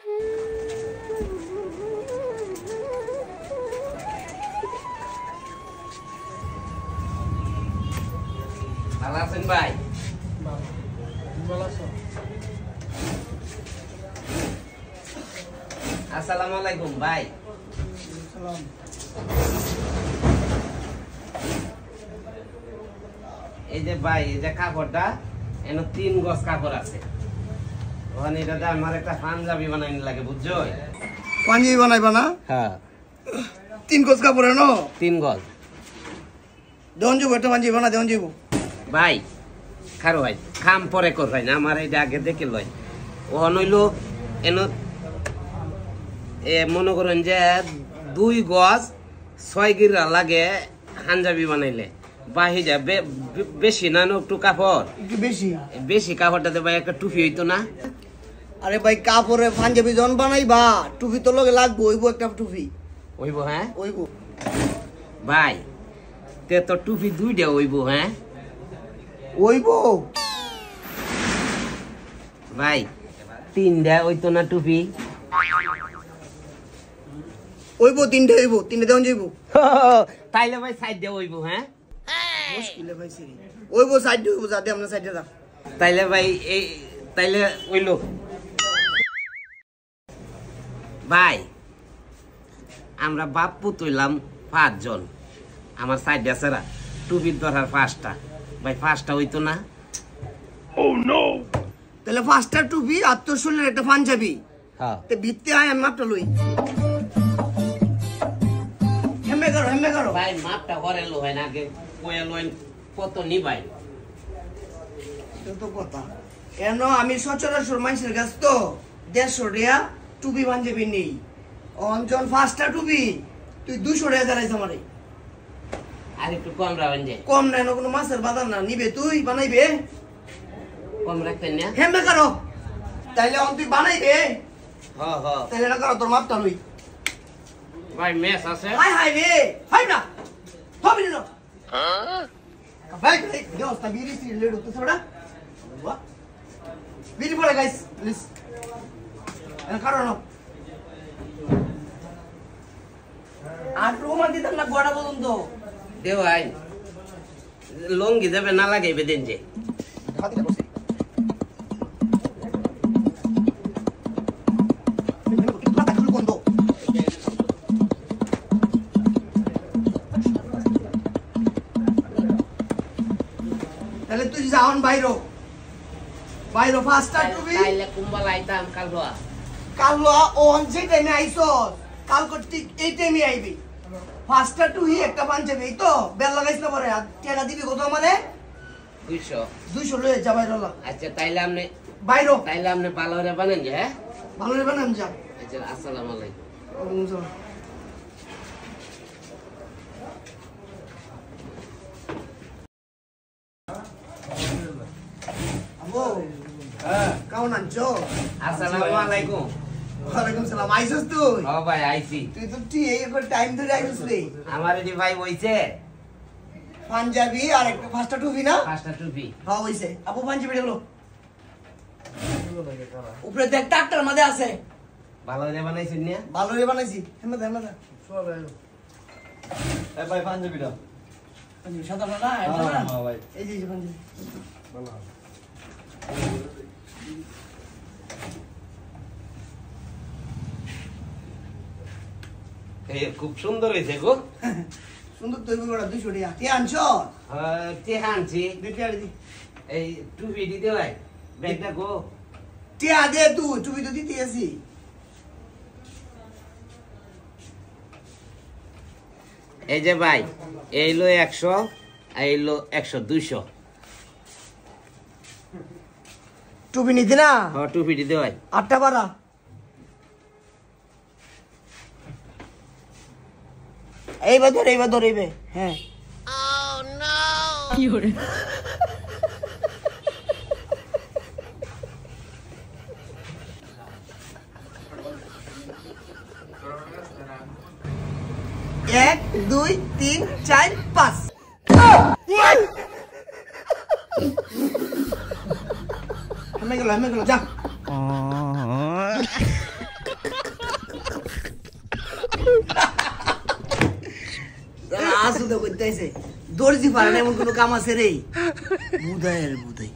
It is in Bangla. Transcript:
ভালো আছেন ভাই? আসসালামু আলাইকুম ভাই। এই যে ভাই, এই যে কাপড়টা এন 3 গজ কাপড় আছে, ওখানে এটাতে আমার একটা পাঞ্জাবি বানাইনি লাগে, বুঝছো? পাঞ্জাবি বানাইবা না? হ্যাঁ। 3 গজ কাপড় এনো? 3 গজ। দেন যাবো একটা পাঞ্জাবি বানা, দেন যাবো ভাই। খারো ভাই, খাম পরে কর ভাই না, আমার এটা আগে দেখে লয়। ও নইলো এন মনে করেন যে 2 গজ 6 গিরা লাগে পাঞ্জাবি বানাইলে। বাহি যা বেশি না একটু কাপড়, একটু বেশি বেশি কাপড়টাতে ভাই একটা টুপি হইতো না? আরে ভাই কাপড়ে পাঞ্জাবি জন বানাইবা, টুপি তো লগে লাগবো, হইবো একটা টুপি। হইব? হ্যাঁ হইবো ভাই, তে তো টুপি 2টা হইব। হ্যাঁ হইবো ভাই, 3টা হইতো না টুপি? হইবো 3টে, হইবো 3টে দেন যাইবো। তাইলে ভাই সাইডে হইব। হ্যাঁ মুশকিলে ভাই সিরি হইবো, সাইডে হইবো, যা দে আমরা সাইডে যা। তাইলে ভাই এই তাইলে হইলো ভাই, আমরা বাপ্পু তুইলাম 5 জন, আমার সাইডে আছে টুপির দরকার 5টা। ভাই 5টা হইতো না? তাহলে 5টা টুপি আর তোর শরীরের একটা পাঞ্জাবি। হ্যাঁ তে ভিত্তি আয় আমি মাপটা লই। হেমে করো ভাই, মাপটা করে লো হয় না, আগে কয়ে লইন কত নিবাই। এটা তো কথা। কেন আমি সচরাচর মানুষের কাছ তো 150 টাকা টুপি পাঞ্জাবি নেই। অঞ্চল 5টা টুপি তুই 200 টাকা দাঁড়াইছ আমারে। আর একটু কম রাখেন যে। কম নাই না, কোনো মাছের বাজার না, নিবে তুই বানাইবে? কম রাখতেন না? হেমে করো তাইলে তুই বানাইবে? হ্যাঁ হ্যাঁ তাইলে না করো, তোর মাপটা লই। ভাই মেস আছে? হাই রে হাই না হবি না। ভাই দেওস্তা বিড়ি সিল লেডু তো ছড়া বাহ বিড়ি পড়ে গাইস প্লিজ এর কারণ আর রোমা দিতাম না গোড়া পর্যন্ত দে ভাই, লঙ্গি যাবে না লাগাইবে দেন যে। খাতিটা বসে তাহলে তুই যাওন বাইরো 5টা টুপি। তাইলে কুম্বাল আইতাম কাল অন যে টাইমে আইছো কাল ঠিক এই টাইমে আইবি। 5টা টুপি একটা পাঞ্জাবি তো বেল লাগাইছ না পরে টাকা দিবি কত আমারে? 200 লয়ে যা বাইরো। আচ্ছা তাইলে আপনি বাইরো, তাইলে আপনি ভালো করে বানেন যে। হ্যাঁ ভালো রে বানাম যা। আচ্ছা, আসসালামু আলাইকুম। ওয়ালাইকুম আসসালাম। আবো হ্যাঁ কেমন আছো? আসসালামু আলাইকুম। ওয়ালাইকুম সালাম। আইছস তুই? ও ভাই আইছি। তুই তো ঠিক এই করে টাইম ধরে আইছস রে। আমার এটি ভাই হইছে পাঞ্জাবি আর একটা 5টা টুপি না? 5টা টুপি। হ্যাঁ হইছে। আপু পাঞ্জাবি হলো উপরে দেখ টাকটার মধ্যে আছে। ভালো করে বানাইছেন না? ভালো রে বানাইছি। হেমদা সব এই ভাই পাঞ্জাবিটা পাঞ্জাবি সাদা না? হ্যাঁ ভাই, এই যে পাঞ্জাবি ভালো। এই খুব সুন্দর হইছে গো। সুন্দর তুই বড় 200 টাকা কে আনছো? তে হানছি। দেখি আর দি এই টুপি দিতে ভাই, ব্যাগটা গো। টিয়া দে তুই টুপি তো দিতে আসি। এই যে ভাই, এইলো 100, এইলো 100, 200। টুপি নিতি না? হ্যাঁ টুপি দিতে ভাই। 8টা বাড়া। এইবার ধর এইবে। হ্যাঁ কি হরে 1 2 3 4 5 হেমে গেল যা সুদা করতেছে দর্জি পারেন এমন কোনো কাম আছে রে বুধাই